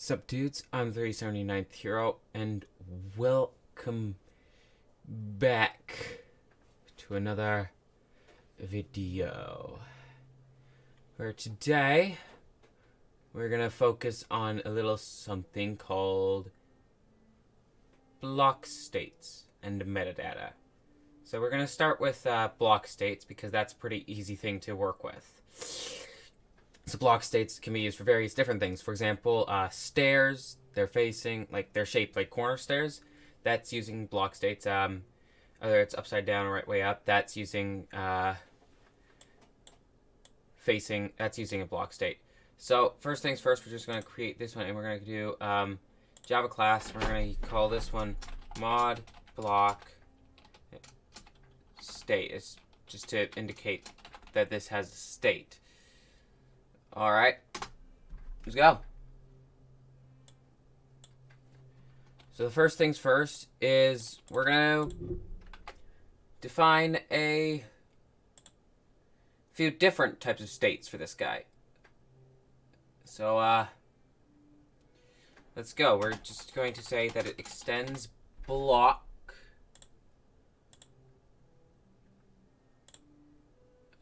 Sup dudes, I'm 379th Hero, and welcome back to another video. Where today, we're gonna focus on a little something called block states and metadata. So we're gonna start with block states because that's a pretty easy thing to work with. So block states can be used for various different things. For example, stairs, they're shaped like corner stairs. That's using block states. Whether it's upside down or right way up, that's using that's using a block state. So first things first, we're just going to create this one, and we're going to do Java class. We're going to call this one mod block state. It's just to indicate that this has a state. Alright, let's go. So the first things first is we're going to define a few different types of states for this guy. So, let's go. We're just going to say that it extends block.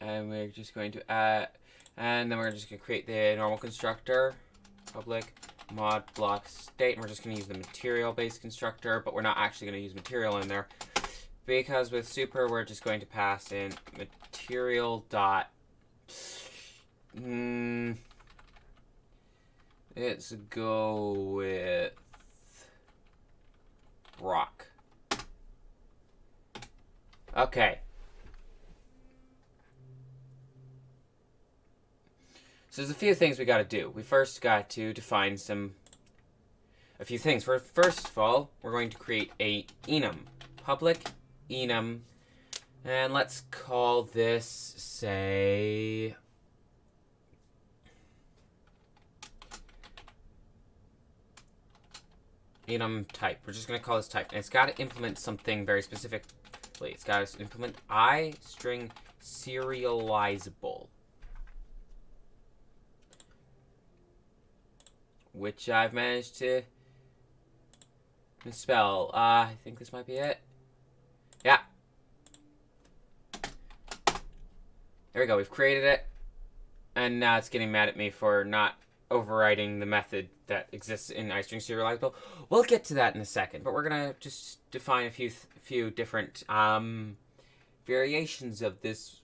And we're just going to add... And then we're just going to create the normal constructor, public mod block state, and we're just going to use the material-based constructor, but we're not actually going to use material in there, because with super, we're just going to pass in material dot, let's go with rock. Okay. So there's a few things we got to do. We first got to define a few things. First of all, we're going to create a enum, public enum, and let's call this, say, enum type. We're just going to call this type, and it's got to implement something very specifically. It's got to implement iString serializable, which I've managed to misspell. I think this might be it. Yeah. There we go. We've created it. And now it's getting mad at me for not overriding the method that exists in iString serializable. We'll get to that in a second, but we're going to just define a few different variations of this.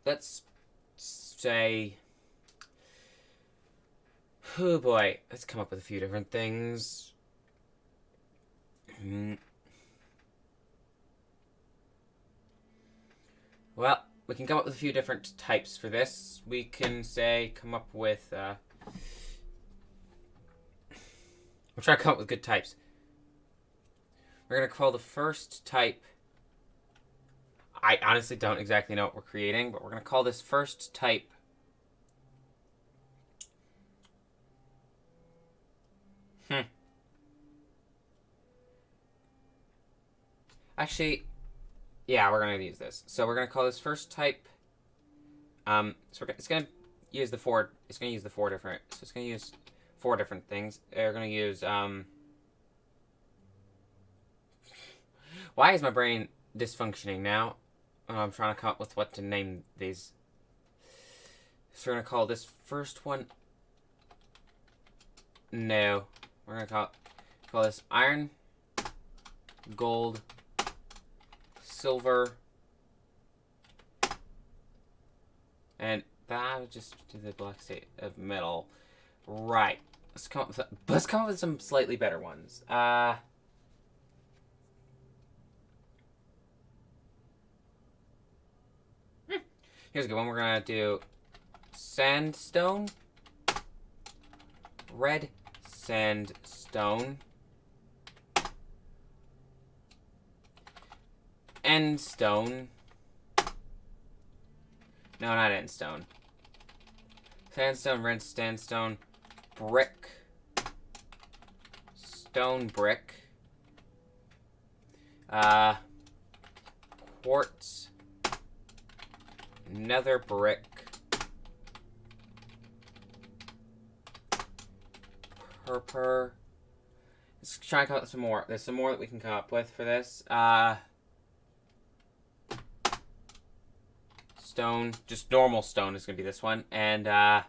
Let's say... Oh boy, let's come up with a few different things. Well, we can come up with a few different types for this. We can say, come up with, we'll try to come up with good types. We're going to call the first type, I honestly don't exactly know what we're creating, but we're going to call this first type Actually, yeah, we're going to use this. So we're going to call this first type, it's going to use the four different, so it's going to use four different things. They're going to use, why is my brain dysfunctioning now? I'm trying to come up with what to name these. So we're going to call this first one, no, we're going to call this iron, gold, silver, and that would just do the block state of metal. Right. Let's come up with some slightly better ones. Here's a good one. We're gonna do sandstone, red sandstone, endstone. No, not endstone. Sandstone, red sandstone, brick, stone brick, quartz, nether brick, Purpur. Let's try and come up with some more. There's some more that we can come up with for this. Stone. Just normal stone is going to be this one. And, yeah,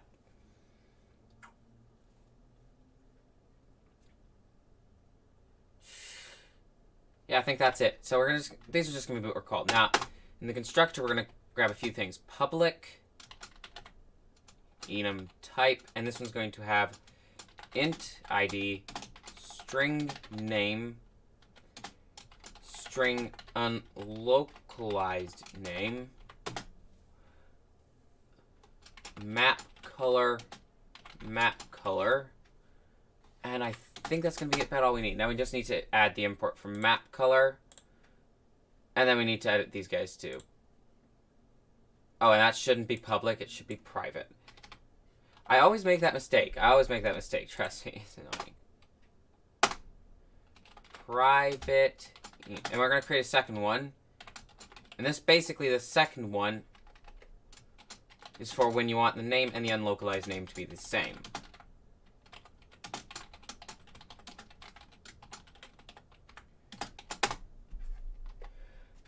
I think that's it. So we're gonna these are just gonna be what we're called. Now, in the constructor, we're gonna grab a few things. Public enum type, and this one's going to have int ID, string name, string unlocalized name, map color, and I think that's going to be about all we need. Now we just need to add the import from map color. And then we need to edit these guys too. Oh, and that shouldn't be public. It should be private. I always make that mistake. Trust me. It's annoying. Private. And we're going to create a second one. And this basically, the second one is for when you want the name and the unlocalized name to be the same.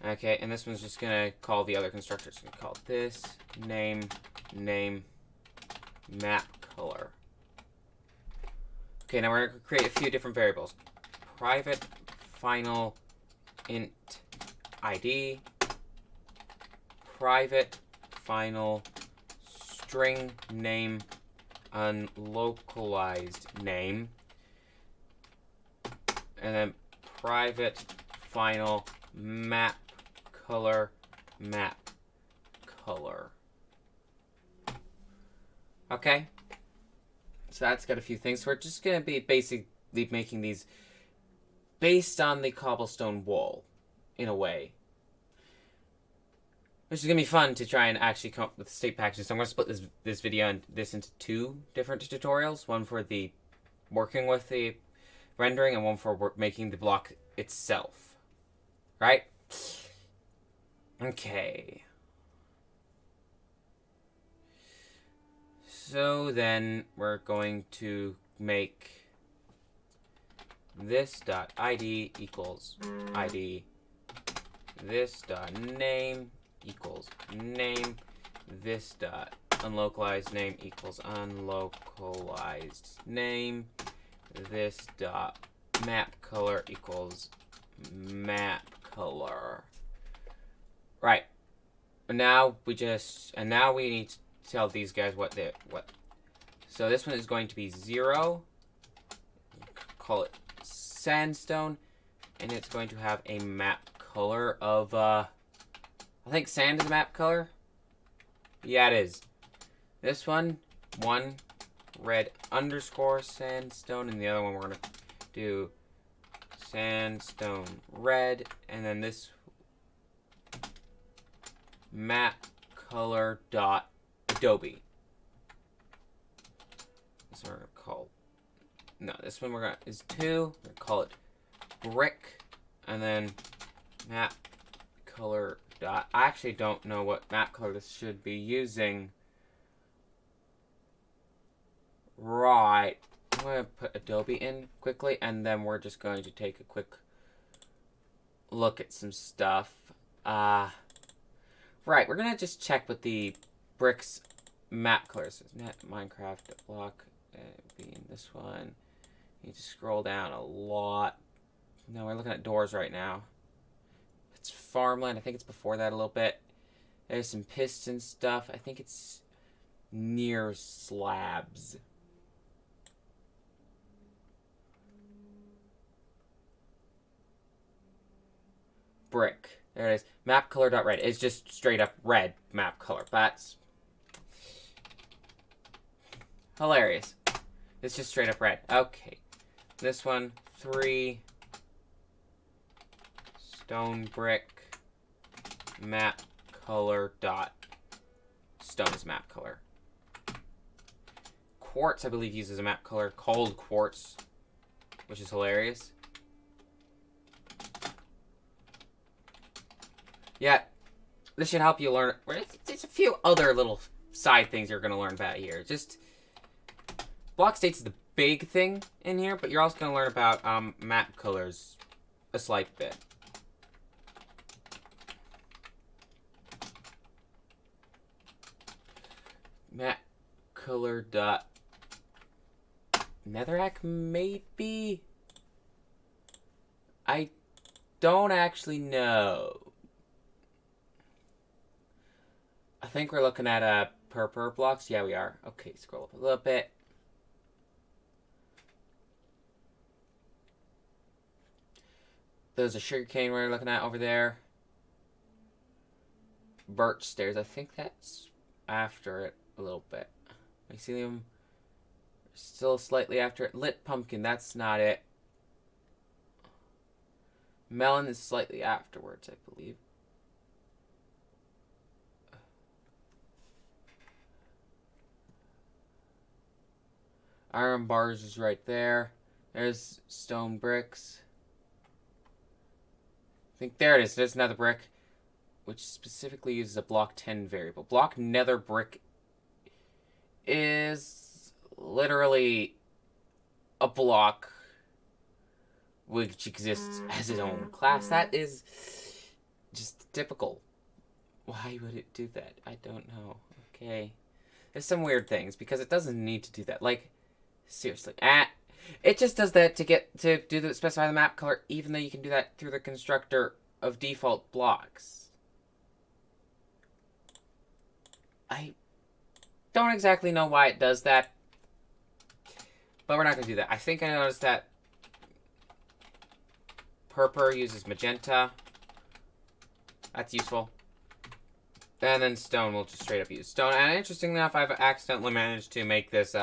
Okay, and this one's just gonna call the other constructor. It's gonna call this name map color. Okay, now we're gonna create a few different variables. Private final int ID, private final string name unlocalized name, and then private final map color. Okay, so that's got a few things. So we're just gonna be basically making these based on the cobblestone wall in a way, which is gonna be fun to try and actually come up with state packages. So I'm gonna split this video and this into two different tutorials: one for the working with the rendering and one for making the block itself. Right? Okay. So then we're going to make this dot ID equals ID. This dot name equals name. This dot unlocalized name equals unlocalized name. This dot map color equals map color. Right. Now we need to tell these guys what. So this one is going to be 0. Call it sandstone, and it's going to have a map color of I think sand is a map color. Yeah, it is. This one red underscore sandstone, and the other one we're gonna do sandstone red, and then this map color dot Adobe. This one we're gonna call this one is 2. We're gonna call it brick, and then map color dot. I actually don't know what map color this should be using. Right. I'm going to put Adobe in quickly, and then we're just going to take a quick look at some stuff. Right, we're going to just check with the bricks map colors. Net Minecraft block being this one. You need to scroll down a lot. No, we're looking at doors right now. It's farmland. I think it's before that a little bit. There's some piston stuff. I think it's near slabs. Brick. There it is. Map color dot red. It's just straight up red map color. That's hilarious. It's just straight up red. Okay. This one, 3 stone brick map color dot stone is map color. Quartz, I believe, uses a map color called quartz, which is hilarious. Yeah, this should help you learn. There's a few other little side things you're going to learn about here. Just block states is big thing in here, but you're also going to learn about map colors a slight bit. Map color dot Netherrack, maybe? I don't actually know. I think we're looking at per blocks. Yeah, we are. Okay, scroll up a little bit. There's a sugarcane we're looking at over there. Birch stairs. I think that's after it a little bit. Mycelium. Still slightly after it. Lit pumpkin. That's not it. Melon is slightly afterwards, I believe. Iron bars is right there. There's stone bricks. I think there it is. There's another brick, which specifically uses a block 10 variable. Block nether brick is literally a block which exists as its own class. That is just typical. Why would it do that? I don't know. Okay. There's some weird things because it doesn't need to do that. Like, seriously. It just does that to specify the map color, even though you can do that through the constructor of default blocks. I don't exactly know why it does that, but we're not going to do that. I think I noticed that Purpur uses magenta. That's useful. And then stone will just straight up use stone. And interestingly enough, I've accidentally managed to make this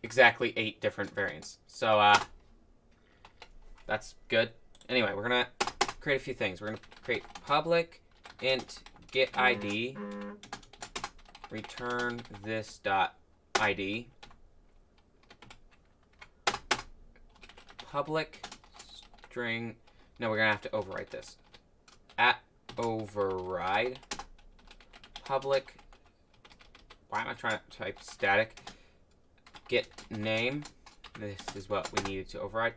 exactly 8 different variants. So that's good. Anyway, we're gonna create a few things. We're gonna create public int get ID, return this dot ID, public string. No, we're gonna have to overwrite this. At override public. Why am I trying to type static? Get name. This is what we needed to override.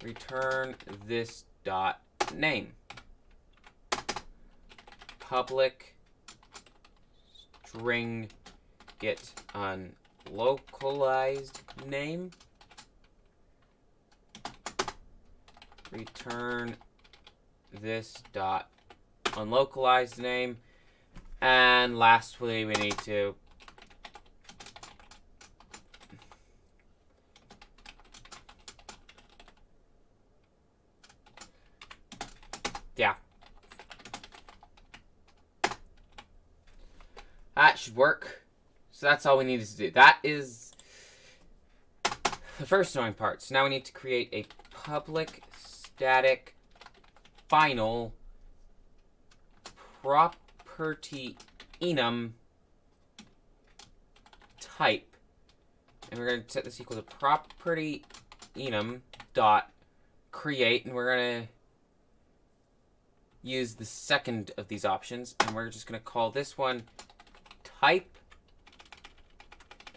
Return this dot name. Public string get unlocalized name. Return this dot unlocalized name. And lastly, we need to that should work. So that's all we needed to do. That is the first annoying part. So now we need to create a public static final property enum type. And we're going to set this equal to property enum dot create. And we're going to use the second of these options. And we're just going to call this one type,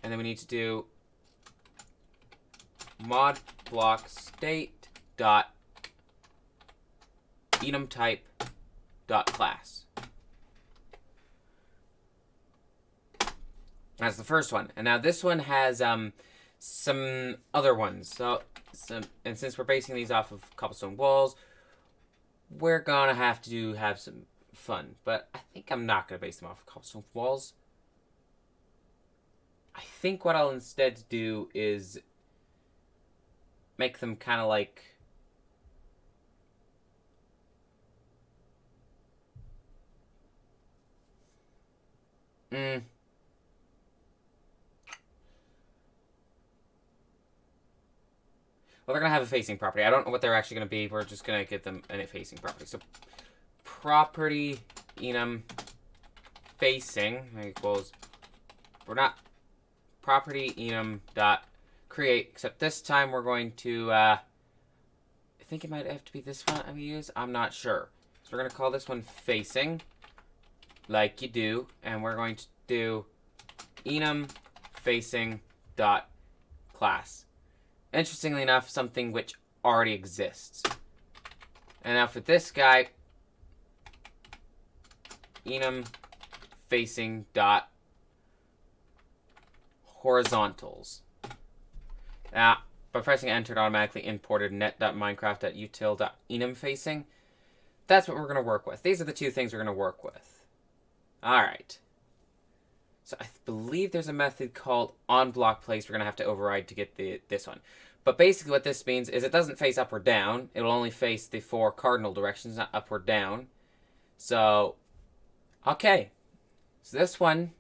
and then we need to do mod block state dot enum type dot class. That's the first one, and now this one has some other ones. And since we're basing these off of cobblestone walls, we're gonna have to have some fun. But I think I'm not gonna base them off of cobblestone walls. I think what I'll instead do is make them kind of like well, they're going to have a facing property. I don't know what they're actually going to be. We're just going to give them a facing property. So property enum facing equals, we're not property enum dot create, except this time we're going to I think it might have to be this one I use. I'm not sure. So we're going to call this one facing, like you do, and we're going to do enum facing dot class. Interestingly enough, something which already exists. And now for this guy, enum facing dot horizontals. Now, by pressing enter, it automatically imported net.minecraft.util.enum facing. That's what we're going to work with. These are the two things we're going to work with. Alright. So I believe there's a method called onBlockPlace we're going to have to override to get this one. But basically what this means is it doesn't face up or down. It'll only face the 4 cardinal directions, not up or down. So, okay. So this one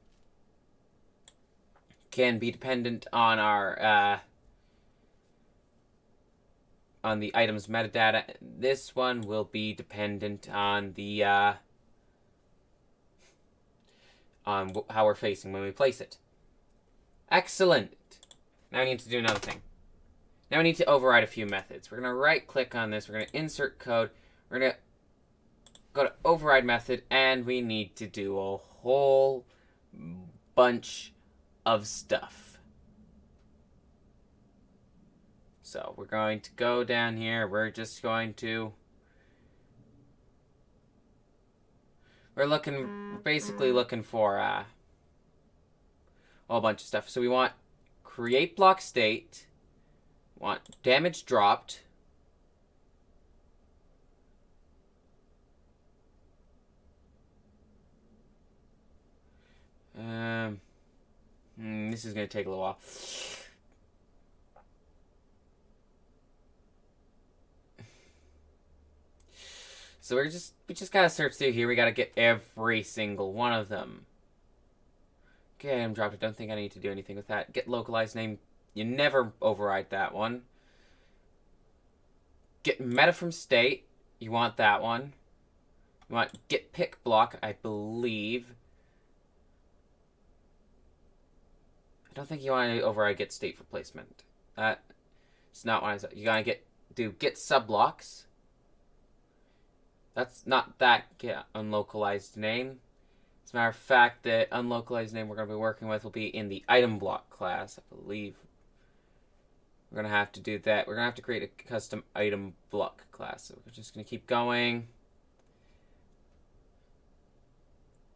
can be dependent on our on the item's metadata. This one will be dependent on the on how we're facing when we place it. Excellent. Now we need to do another thing. Now we need to override a few methods. We're going to right click on this. We're going to insert code. We're going to go to override method, and we need to do a whole bunch of stuff. So we're going to go down here. We're just going to... We're basically looking for a whole bunch of stuff. So we want create block state. Want damage dropped. This is going to take a little while. So we just gotta search through here. We gotta get every single one of them. Okay, I'm dropped. I don't think I need to do anything with that. Get localized name. You never override that one. Get meta from state. You want that one. You want get pick block, I believe. I don't think you want to override get state for placement. It's not what I said. You gotta do get subblocks. That's not that get unlocalized name. As a matter of fact, the unlocalized name we're going to be working with will be in the item block class, I believe. We're going to have to do that. We're going to have to create a custom item block class. So we're just going to keep going.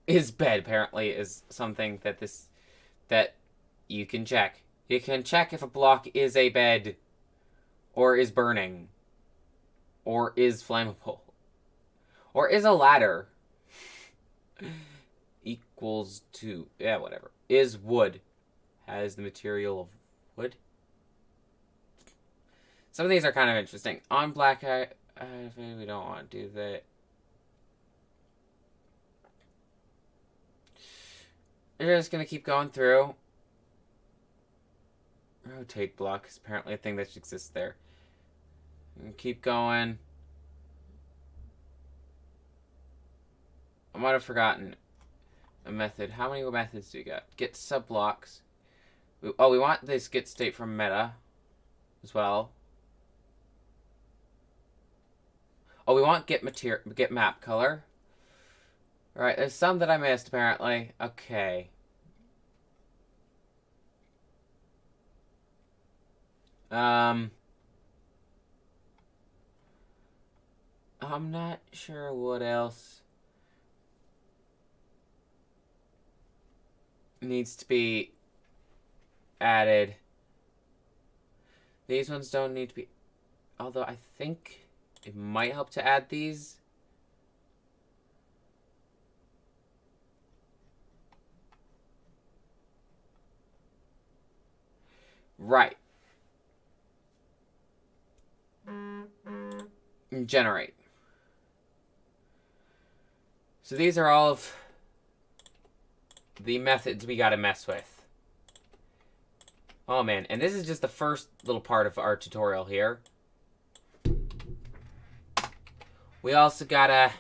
Is bed apparently is something that you can check. You can check if a block is a bed, or is burning, or is flammable. Or is a ladder equals to... Yeah, whatever. Is wood. Has the material of wood. Some of these are kind of interesting. On black eye... we don't want to do that. We're just going to keep going through. Rotate block is apparently a thing that exists there. And keep going. I might have forgotten a method. How many methods do we got? Get subblocks. We want this get state from meta as well. Oh, we want get map color. Alright, there's some that I missed apparently. Okay. I'm not sure what else needs to be added. These ones don't need to be... Although I think it might help to add these. Right. Generate. So these are all of the methods we gotta mess with. Oh man, and this is just the first little part of our tutorial here. We also gotta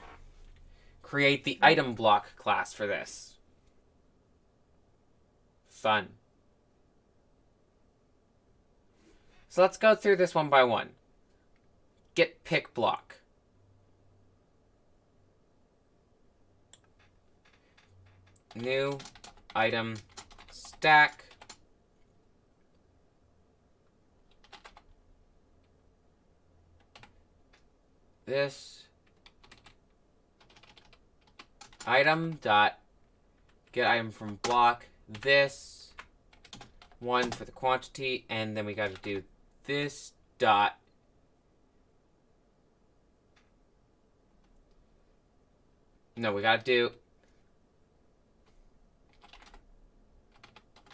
create the item block class for this. Fun. So let's go through this one by one. Get pick block. New item stack. this item dot get item from block, this one for the quantity, and then we got to do this dot no, we got to do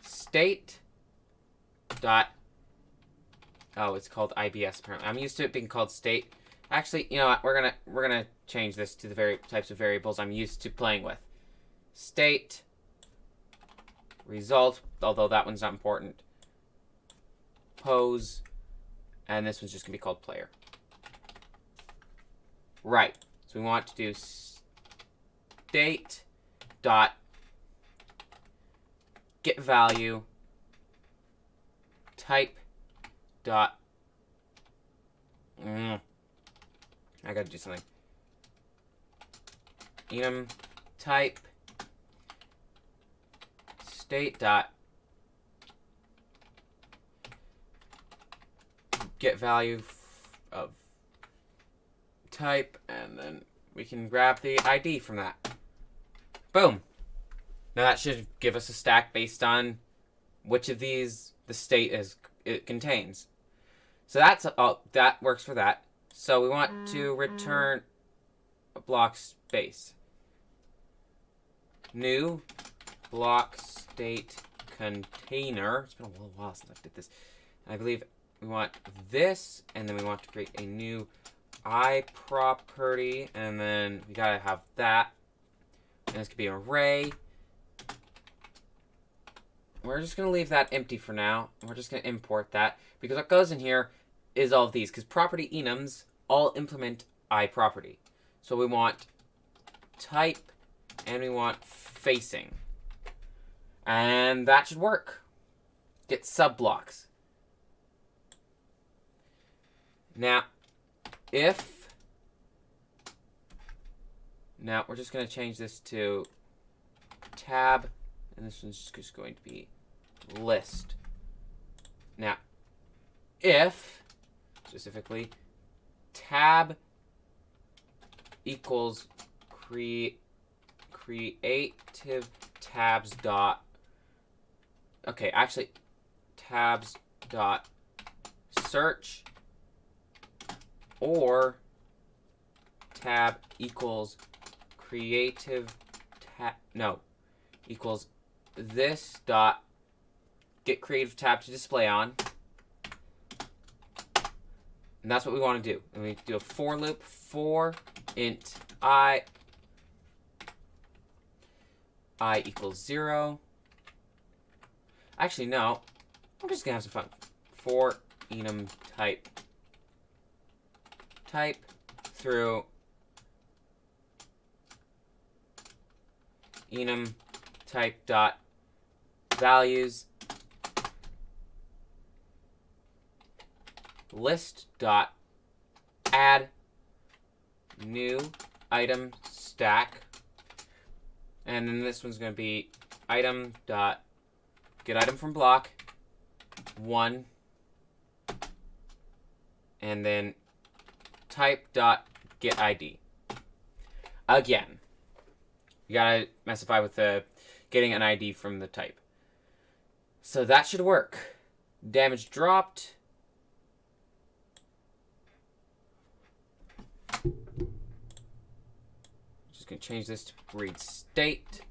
state dot it's called IBS apparently. I'm used to it being called state. Actually, you know what? We're gonna change this to the very types of variables I'm used to playing with. State result, although that one's not important. Pose, and this one's just gonna be called player. Right. So we want to do state dot get value type dot I gotta do something. Enum type state dot get value of type, and then we can grab the ID from that. Boom. Now that should give us a stack based on which of these the state it contains. So that's that works for that. So we want to return a block space. New block state container. It's been a little while since I did this. I believe we want this, and then we want to create a new iProperty, and then we gotta have that. And this could be an array. We're just going to leave that empty for now. We're just going to import that, because what goes in here is all of these, because property enums all implement iProperty. So we want type, and we want facing. And that should work. Get subblocks. Now, now we're just going to change this to tab, and this one's just going to be list. Now, if, specifically, tab equals creative tabs dot, okay, actually, tabs dot search, or tab equals creative tab, no, equals this dot get creative tab to display on, and that's what we want to do. And we do a for loop for int I equals 0. Actually, no, I'm just gonna have some fun. For enum type through enum type dot values list dot add new item stack, and then this one's going to be item dot get item from block 1, and then type dot get ID. Again, you gotta specify with the getting an ID from the type. So that should work. Damage dropped. Just gonna change this to read state.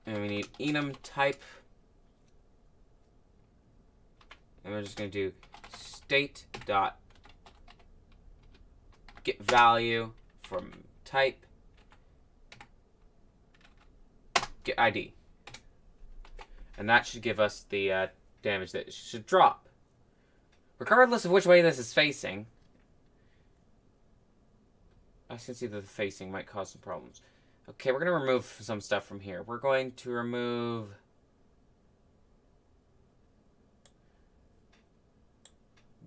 And we need enum type. And we're just gonna do state dot get value from type get ID, and that should give us the damage that it should drop, regardless of which way this is facing. I can see that the facing might cause some problems. Okay, we're going to remove some stuff from here. We're going to remove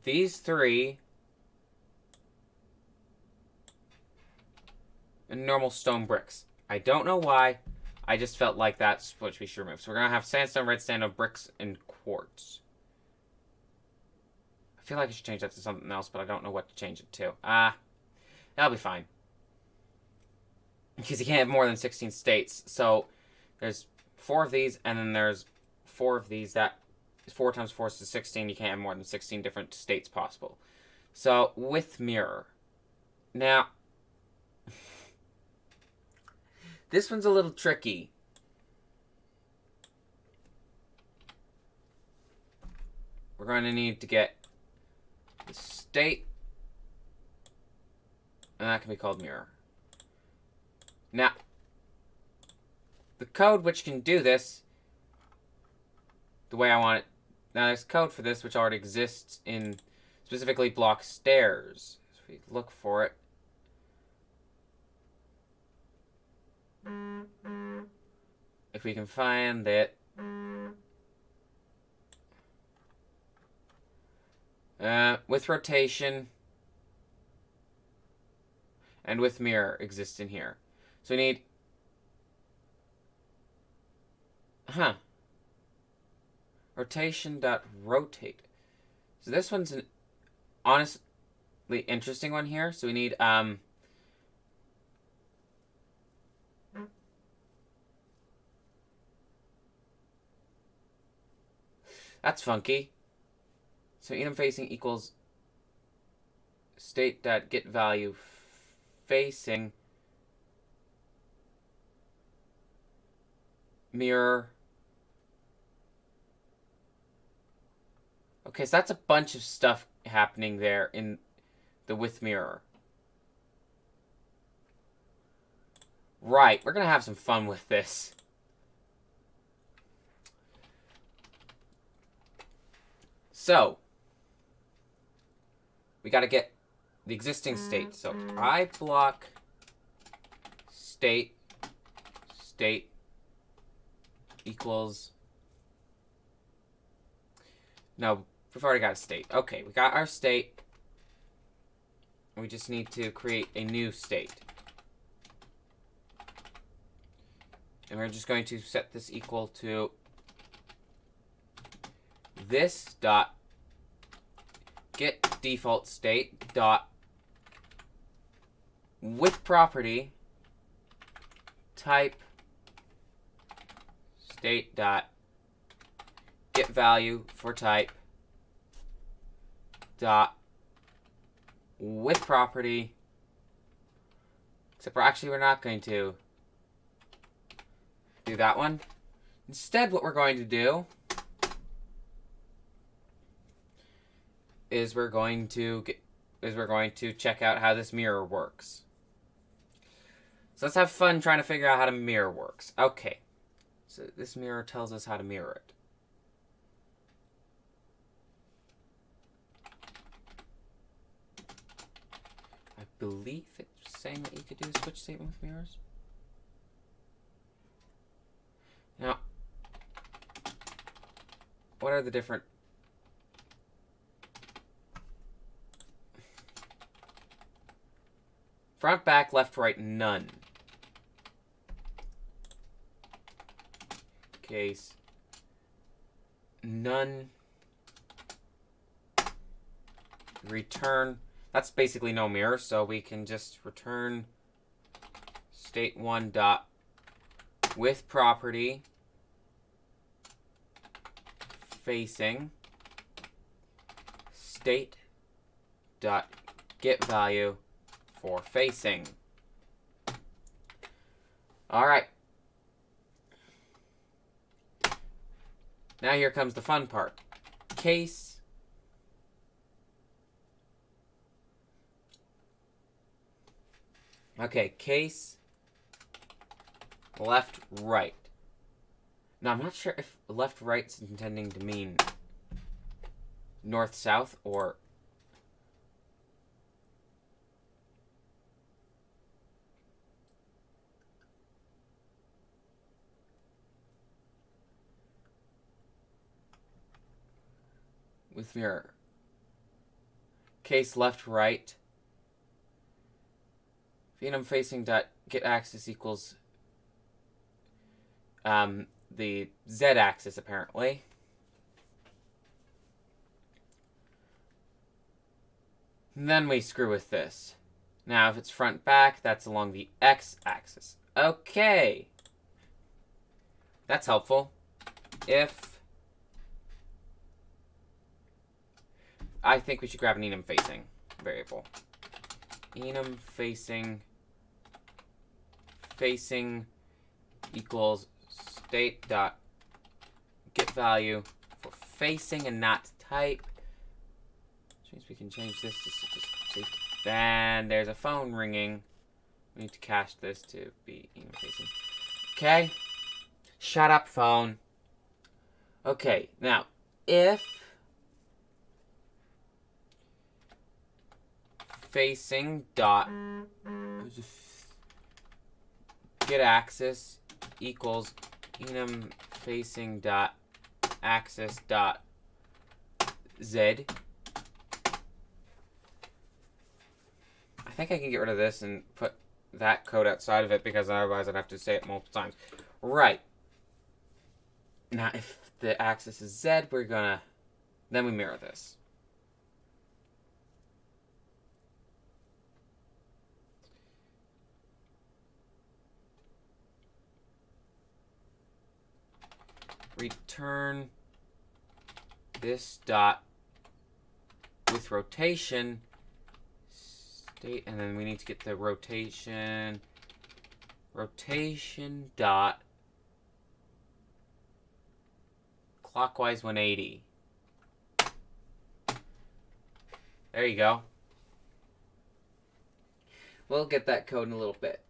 these 3 and normal stone bricks. I don't know why. I just felt like that's what we should remove. So we're going to have sandstone, redstone, bricks, and quartz. I feel like I should change that to something else, but I don't know what to change it to. That'll be fine. Because you can't have more than 16 states. So there's 4 of these, and then there's 4 of these. That 4 times 4 is 16. You can't have more than 16 different states possible. So with mirror. Now, this one's a little tricky. We're going to need to get the state, and that can be called mirror. Now, the code which can do this the way I want it. Now, there's code for this which already exists in specifically block stairs. So if we look for it. If we can find it. With rotation and with mirror exists in here. So we need... Rotation.rotate. So this one's an honestly interesting one here. So we need... That's funky. So enum facing equals state.getValue facing mirror. Okay, so that's a bunch of stuff happening there in the with mirror. Right, we're going to have some fun with this. So, we got to get the existing state. So, I block state equals... No, we've already got a state. Okay, we got our state. We just need to create a new state. And we're just going to set this equal to this dot get default state dot with property type state dot get value for type dot with property, except we're not going to do that one. Instead, what we're going to do is we're going to check out how this mirror works. So let's have fun trying to figure out how the mirror works. Okay, so this mirror tells us how to mirror it. I believe it's saying that you could do a switch statement with mirrors. Now, what are the different... Front, back, left, right, none. Case. None. Return. That's basically no mirror, so we can just return state1 dot with property facing state dot get value for facing. All right. Now here comes the fun part. Case case left, right. Now, I'm not sure if left, right's intending to mean north, south, or... with mirror. Case left, right. Enum facing dot get axis equals the z-axis apparently. And then we screw with this. Now, if it's front back, that's along the x-axis. Okay. That's helpful. If I think we should grab an enum facing variable. Enum facing equals state dot get value for facing and not type. Which means we can change this to just see. Then there's a phone ringing. We need to cache this to be enum facing. Okay. Shut up, phone. Okay, now if facing dot get axis equals enum facing dot axis dot z. I think I can get rid of this and put that code outside of it because otherwise I'd have to say it multiple times. Right. Now, if the axis is z, we're gonna... Then we mirror this. Return this dot with rotation state, and then we need to get the rotation dot clockwise 180. There you go. We'll get that code in a little bit.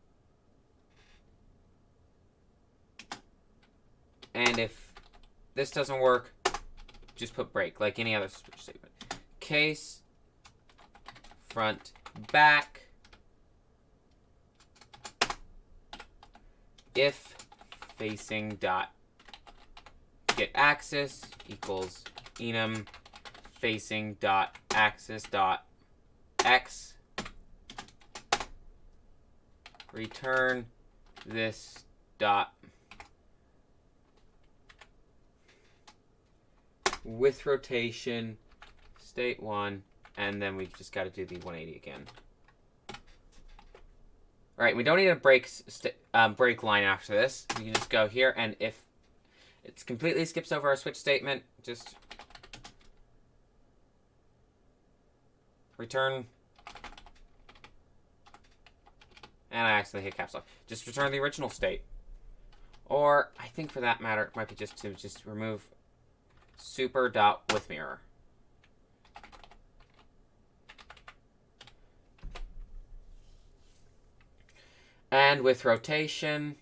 And if this doesn't work, just put break, like any other switch statement. Case, front, back, if facing dot get axis equals enum facing dot axis dot x, return this dot with rotation state 1, and then we just got to do the 180 again. All right, we don't need a break line after this. We can just go here, and if it completely skips over our switch statement, just return. And I accidentally hit caps lock. Just return the original state. Or, I think for that matter, it might be just to remove super dot with mirror. And with rotation,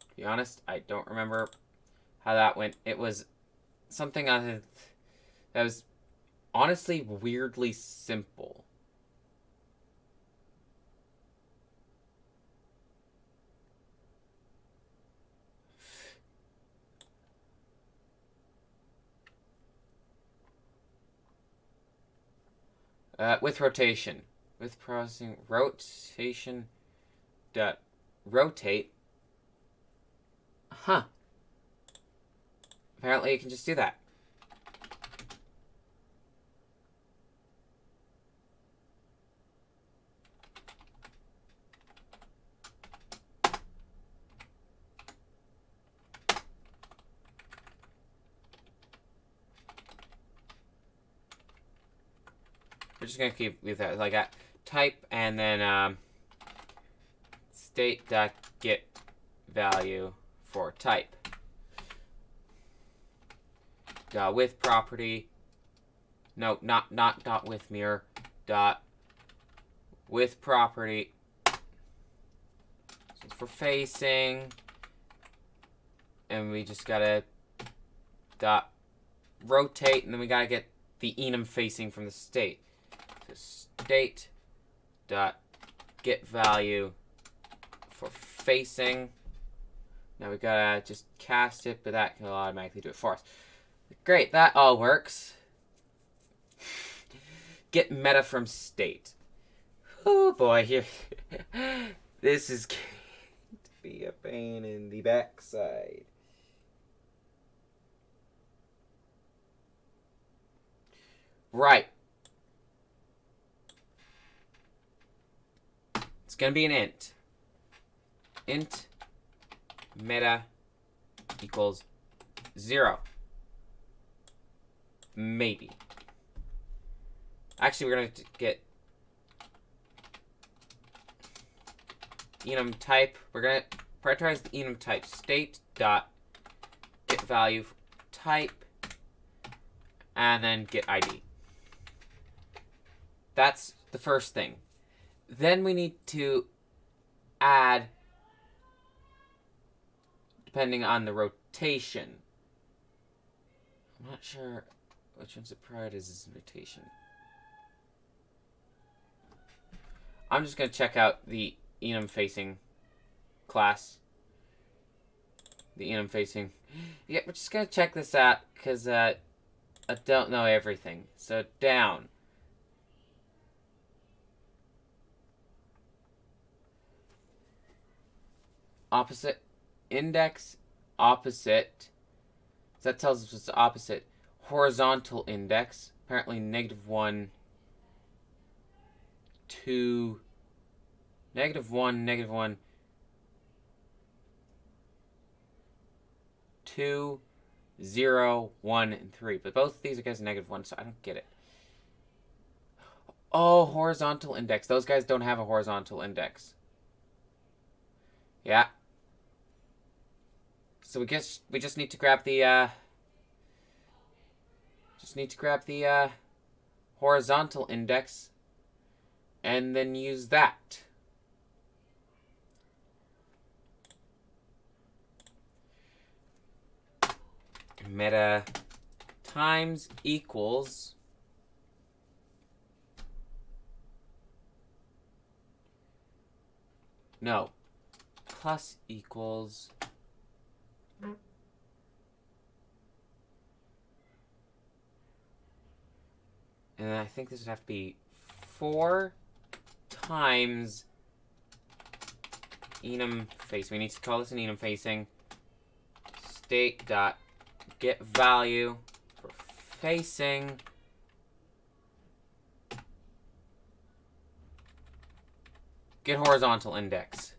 to be honest, I don't remember how that went. It was something that was honestly weirdly simple. With rotation. With processing rotation dot rotate. Huh. Apparently you can just do that. We're just gonna leave that like that. Type and then state dot get value for type. With property. No, not dot with mirror. Dot with property. So it's for facing. And we just gotta dot rotate, and then we gotta get the enum facing from the state. So state dot get value for facing. Now we gotta just cast it, but that can automatically do it for us. Great, that all works. Get meta from state. Oh boy, here. This is going to be a pain in the backside. Right. It's going to be an int. Int meta equals 0. Maybe. Actually, we're going to get enum type. We're going to prioritize the enum type. State dot get value type, and then get ID. That's the first thing. Then we need to add, depending on the rotation. I'm not sure which one's it prioritizes rotation. I'm just going to check out the enum facing class. The enum facing. Yeah, we're just going to check this out because I don't know everything. So down. Opposite. Index opposite. So that tells us what's the opposite. Horizontal index. Apparently -1, 2, -1, -1, 2, 0, 1, and 3. But both of these are guys -1, so I don't get it. Oh, horizontal index. Those guys don't have a horizontal index. Yeah. So we just need to grab the horizontal index and then use that. Meta times equals no plus equals and I think this would have to be 4 times enum facing. We need to call this an enum facing. State dot get value for facing get horizontal index.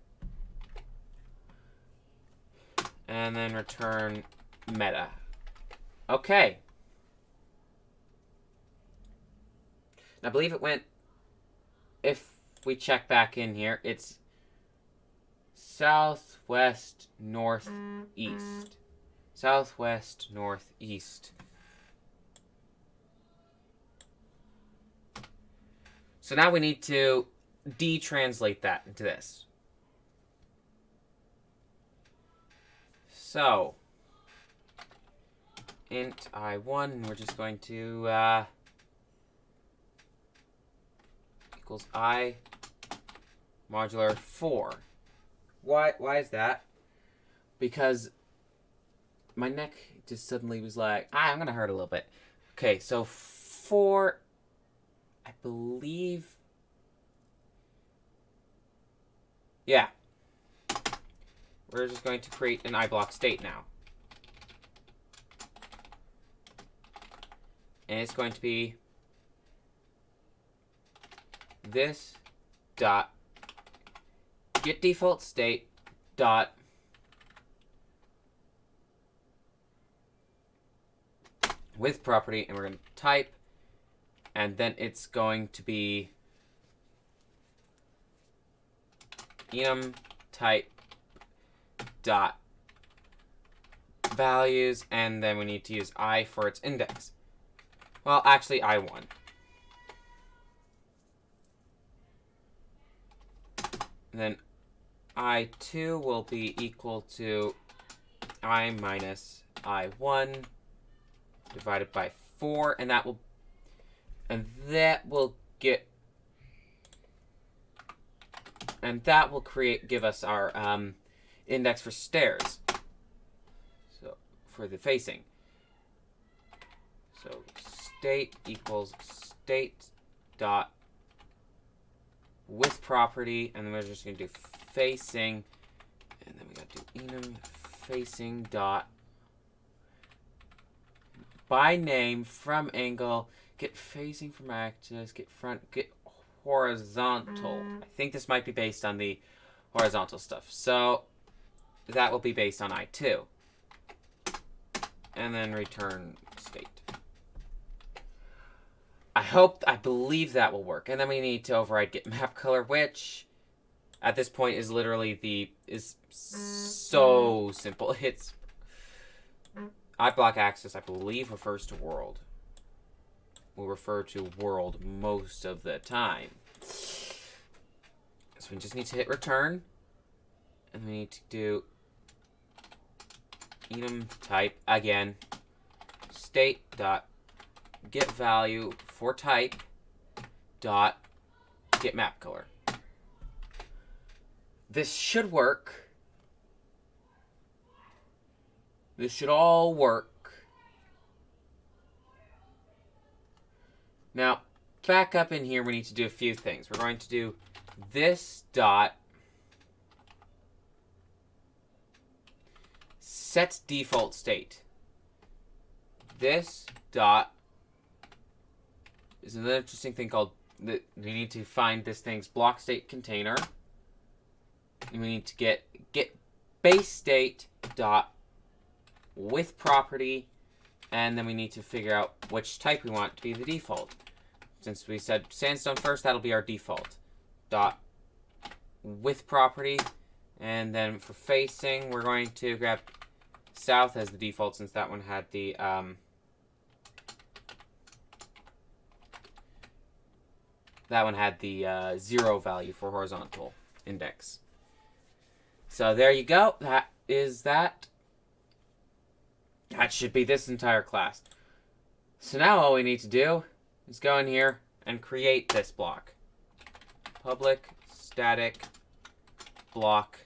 And then return meta. Okay. I believe it went, if we check back in here, it's southwest, northeast. Southwest, northeast. So now we need to detranslate that into this. So, int I1, we're just going to equals I modular 4. Why is that? Because my neck just suddenly was like, I'm going to hurt a little bit. Okay, so 4, I believe, yeah. We're just going to create an iBlock state now. And it's going to be this dot get default state dot with property, and we're going to type, and then it's going to be enum type dot values, and then we need to use I for its index. Well, actually I1. And then I2 will be equal to I minus I1 divided by 4, and that will give us our index for stairs. So for the facing. So state equals state dot with property, and then we're just going to do facing, and then we got to do enum facing dot by name from angle, get facing from axis, get front, get horizontal. I think this might be based on the horizontal stuff. So that will be based on I2. And then return state. I believe that will work. And then we need to override get map color, which at this point is literally is so simple. It's iBlock axis, I believe, refers to world. Will refer to world most of the time. So we just need to hit return. And we need to do enum type again. State dot get value for type dot get map color. This should work. This should all work. Now, back up in here, we need to do a few things. We're going to do this dot set default state. This dot is another interesting thing called that we need to find this thing's block state container. And we need to get base state dot with property, and then we need to figure out which type we want to be the default. Since we said sandstone first, that'll be our default. Dot with property, and then for facing, we're going to grab south as the default since that one had the zero value for horizontal index. So there you go. That is that. That should be this entire class. So now all we need to do is go in here and create this block. Public static block.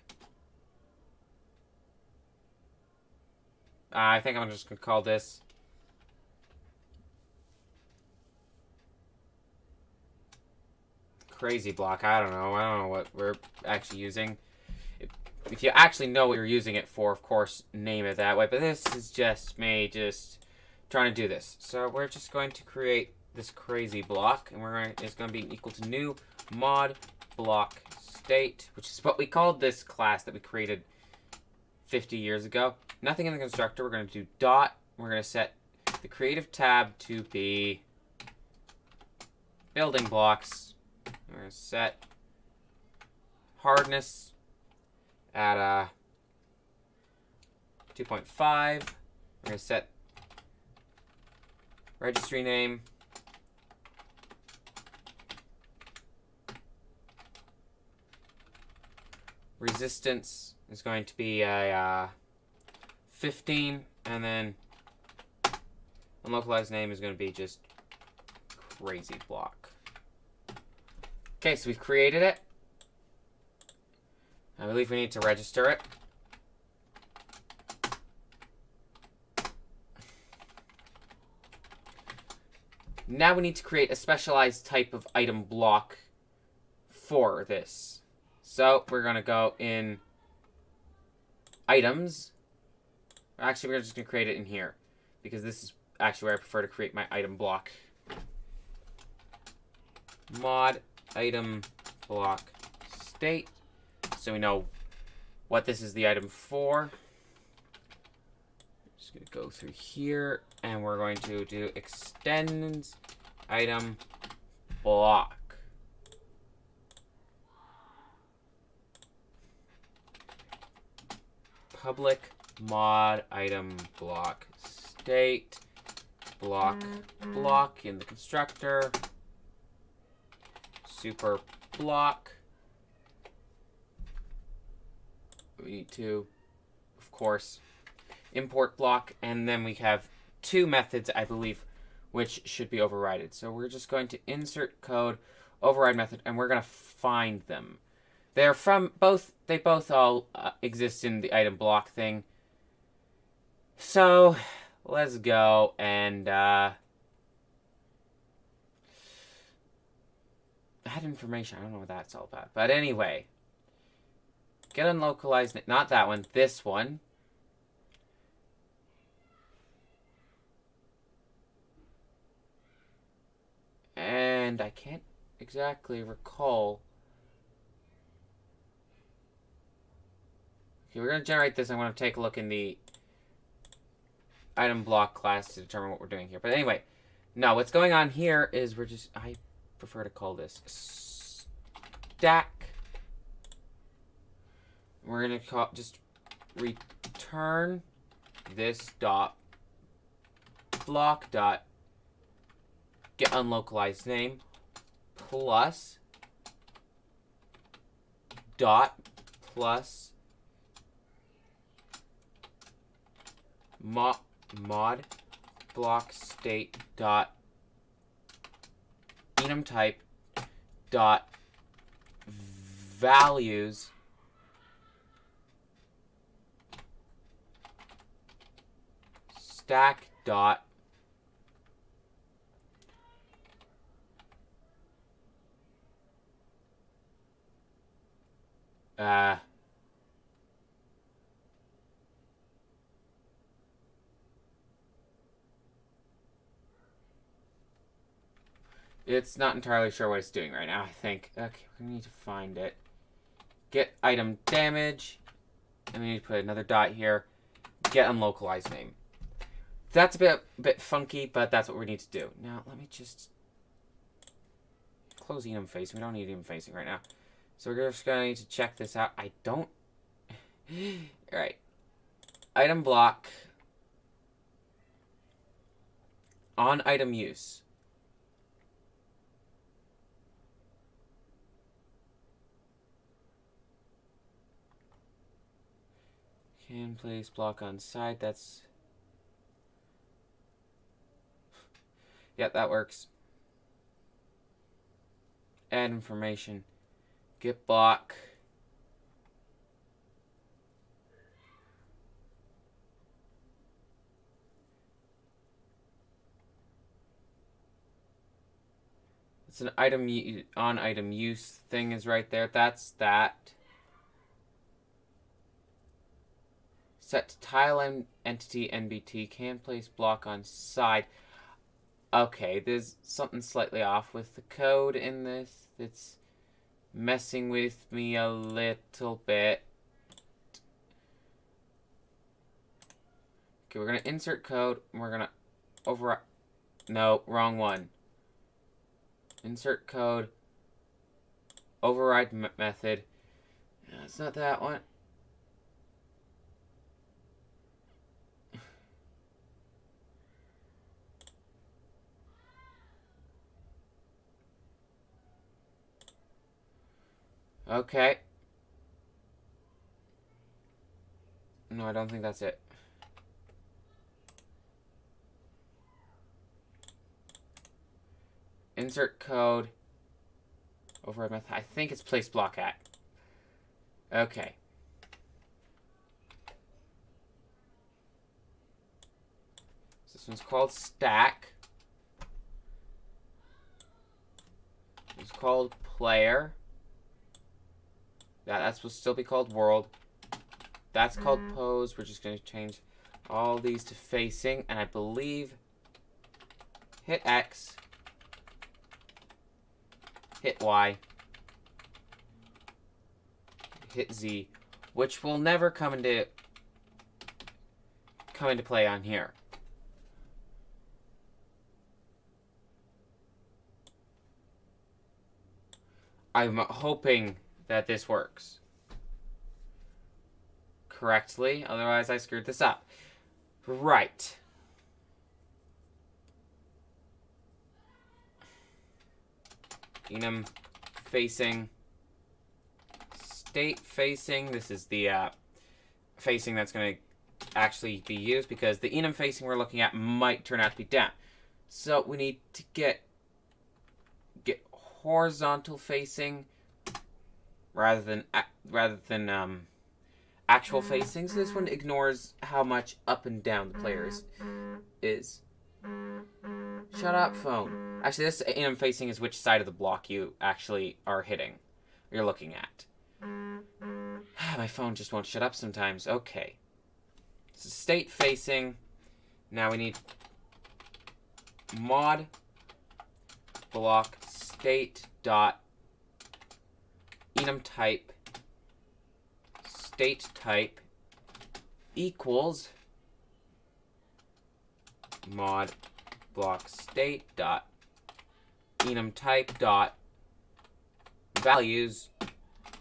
I think I'm just going to call this crazy block. I don't know what we're actually using. If you actually know what you're using it for, of course, name it that way. But this is just me just trying to do this. So we're just going to create this crazy block, and it's going to be equal to new mod block state, which is what we called this class that we created 50 years ago. Nothing in the constructor. We're going to do dot. We're going to set the creative tab to be building blocks. We're going to set hardness at 2.5. We're going to set registry name resistance is going to be a 15, and then unlocalized name is going to be just crazy block. Okay, so we've created it. I believe we need to register it. Now we need to create a specialized type of item block for this. So we're going to go in items. Actually, we're just going to create it in here because this is actually where I prefer to create my item block. Mod item block state. So we know what this is the item for. Just going to go through here, and we're going to do extends item block. Public mod item block state block block in the constructor. Super block. We need to, of course, import block, and then we have two methods, I believe, which should be overridden. So we're just going to insert code, override method, and we're going to find them. They're from both, they both all exist in the item block thing. So let's go and Add information. I don't know what that's all about. But anyway. Get unlocalized. Not that one. This one. And I can't exactly recall. Okay, we're going to generate this. I'm going to take a look in the item block class to determine what we're doing here. But anyway, no, what's going on here is we're just, I prefer to call this stack. We're going to just return this dot block dot get unlocalized name plus dot plus mod block state dot enum type dot values stack dot it's not entirely sure what it's doing right now, I think. Okay, we need to find it. Get item damage. And we need to put another dot here. Get unlocalized name. That's a bit funky, but that's what we need to do. Now, let me just close enum facing. We don't need enum facing right now. So we're just going to need to check this out. I don't... Alright. Item block. On item use. Can place block on side. That's... Yeah, that works. Add information. Get block. It's an item on item use thing is right there. That's that. Set to tile entity NBT. Can place block on side. Okay, there's something slightly off with the code in this. It's messing with me a little bit. Okay, we're going to insert code. And we're going to override. No, wrong one. Insert code. Override method. No, it's not that one. Okay. No, I don't think that's it. Insert code. Override method. I think it's place block at. Okay. So this one's called stack. It's called player. That's supposed to still be called world. That's called pose. We're just going to change all these to facing. And I believe hit X. Hit Y. Hit Z. Which will never come into play on here. I'm hoping that this works correctly. Otherwise, I screwed this up. Right. Enum facing. State facing. This is the facing that's going to actually be used because the enum facing we're looking at might turn out to be down. So we need to get horizontal facing rather than actual facing. So this one ignores how much up and down the player is. Shut up, phone. Actually, this enum facing is which side of the block you actually are hitting. You're looking at. My phone just won't shut up sometimes. Okay. So state facing. Now we need mod block state dot enum type state type equals mod block state dot enum type dot values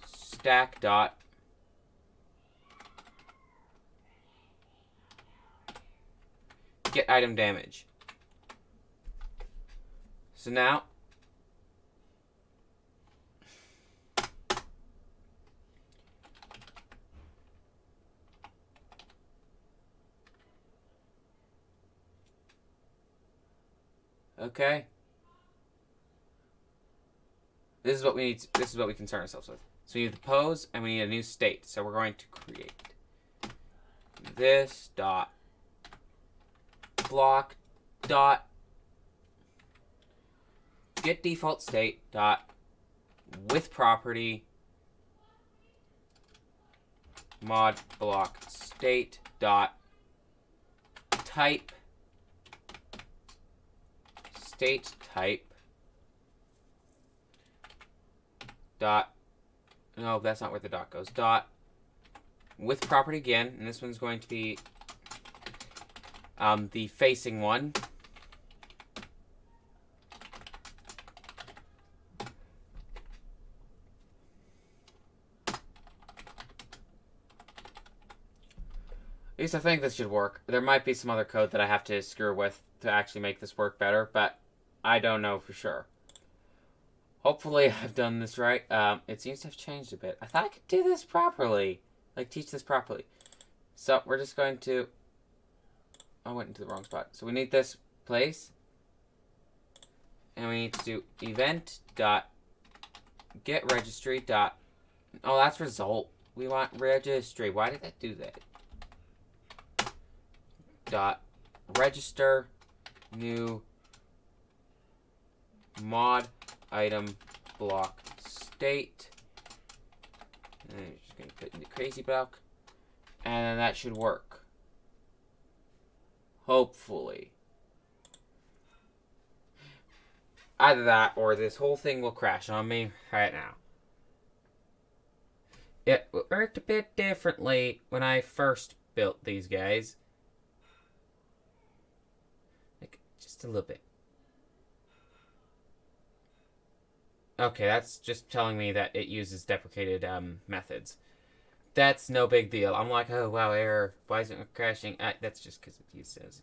stack dot get item damage. So now okay. This is what we need. This is what we concern ourselves with. So we need the pose, and we need a new state. So we're going to create this dot block dot get default state dot with property mod block state dot type state type dot, no, that's not where the dot goes, dot with property again, and this one's going to be the facing one. At least I think this should work. There might be some other code that I have to screw with to actually make this work better, but I don't know for sure. Hopefully I've done this right. It seems to have changed a bit. I thought I could do this properly. Like, teach this properly. So, we're just going to... I went into the wrong spot. So, we need this place. And we need to do event dot get registry dot... Oh, that's result. We want registry. Why did that do that? Dot register new mod item block state. And I'm just going to put in the crazy block. And then that should work. Hopefully. Either that or this whole thing will crash on me right now. It worked a bit differently when I first built these guys. Like, just a little bit. Okay, that's just telling me that it uses deprecated methods. That's no big deal. I'm like, oh wow, error. Why isn't it crashing? That's just because it uses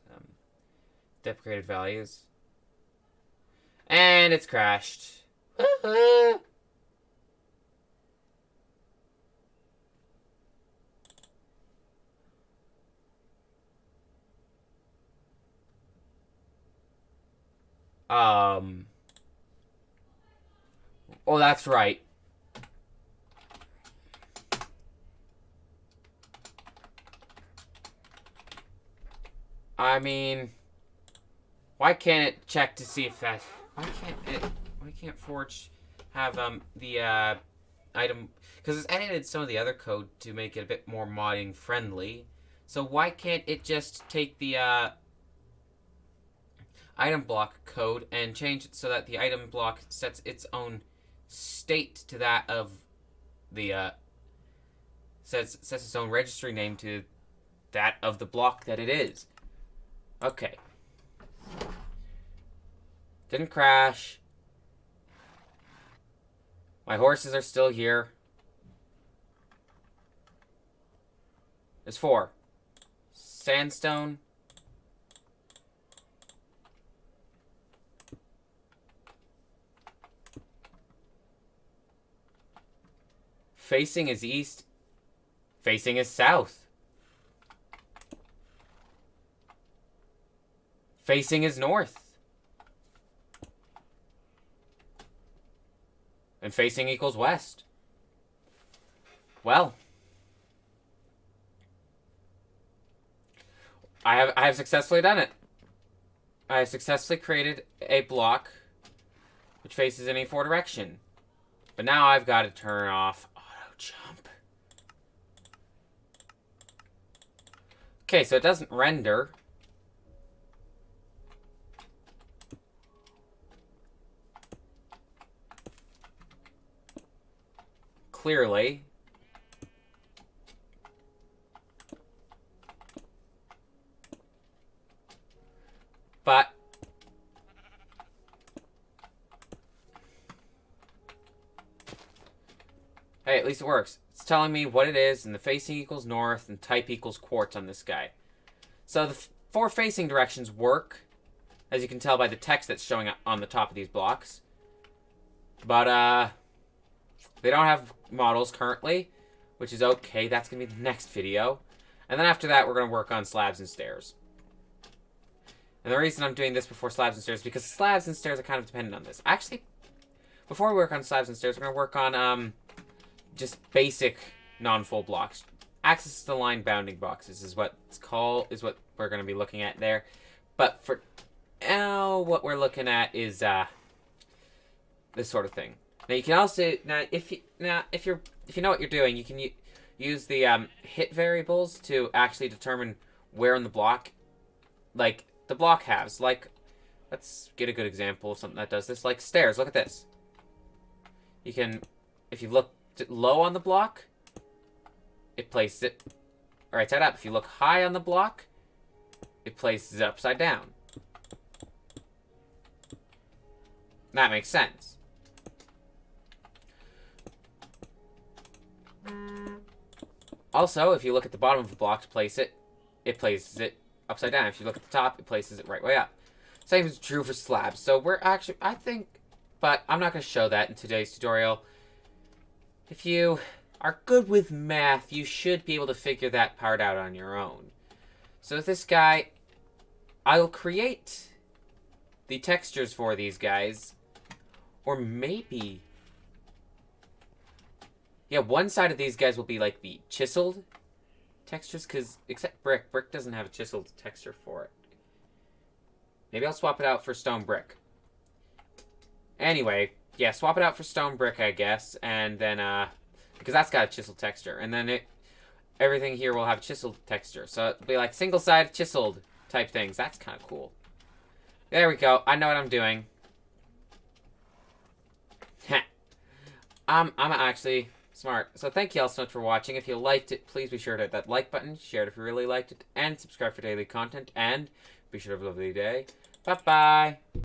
deprecated values. And it's crashed. Oh, that's right. I mean, why can't it check to see if that... Why can't Forge have, the, item... Because it's edited some of the other code to make it a bit more modding friendly. So why can't it just take the, item block code and change it so that the item block sets its own state to that of the, sets its own registry name to that of the block that it is. Okay. Didn't crash. My horses are still here. There's 4. Sandstone. Facing is east. Facing is south. Facing is north. And facing equals west. Well. I have successfully done it. I successfully created a block which faces any 4 direction. But now I've got to turn off auto jump. Okay, so it doesn't render. Clearly. But hey, at least it works. It's telling me what it is, and the facing equals north, and type equals quartz on this guy. So the 4 facing directions work, as you can tell by the text that's showing up on the top of these blocks. But, they don't have models currently, which is okay. That's going to be the next video. And then after that, we're going to work on slabs and stairs. And the reason I'm doing this before slabs and stairs is because slabs and stairs are kind of dependent on this. Actually, before we work on slabs and stairs, we're going to work on, just basic non-full blocks. Axis to line bounding boxes is what it's called, is what we're going to be looking at there. But for now, what we're looking at is this sort of thing. Now you can also if you know what you're doing, you can use the hit variables to actually determine where in the block, like the block halves. Like, let's get a good example of something that does this, like stairs. Look at this. You can, if you look low on the block, it places it right side up. If you look high on the block, it places it upside down. That makes sense. Also, if you look at the bottom of the block to place it, it places it upside down. If you look at the top, it places it right way up. Same is true for slabs. So we're actually, I think, but I'm not going to show that in today's tutorial. If you are good with math, you should be able to figure that part out on your own. So with this guy, I'll create the textures for these guys. Or maybe, yeah, one side of these guys will be like the chiseled textures, because except brick. Brick doesn't have a chiseled texture for it. Maybe I'll swap it out for stone brick. Anyway, yeah, swap it out for stone brick, I guess, and then, because that's got a chiseled texture, and then everything here will have chiseled texture, so it'll be like single-sided chiseled type things. That's kind of cool. There we go. I know what I'm doing. I'm actually smart. So thank you all so much for watching. If you liked it, please be sure to hit that like button, share it if you really liked it, and subscribe for daily content, and be sure to have a lovely day. Bye-bye.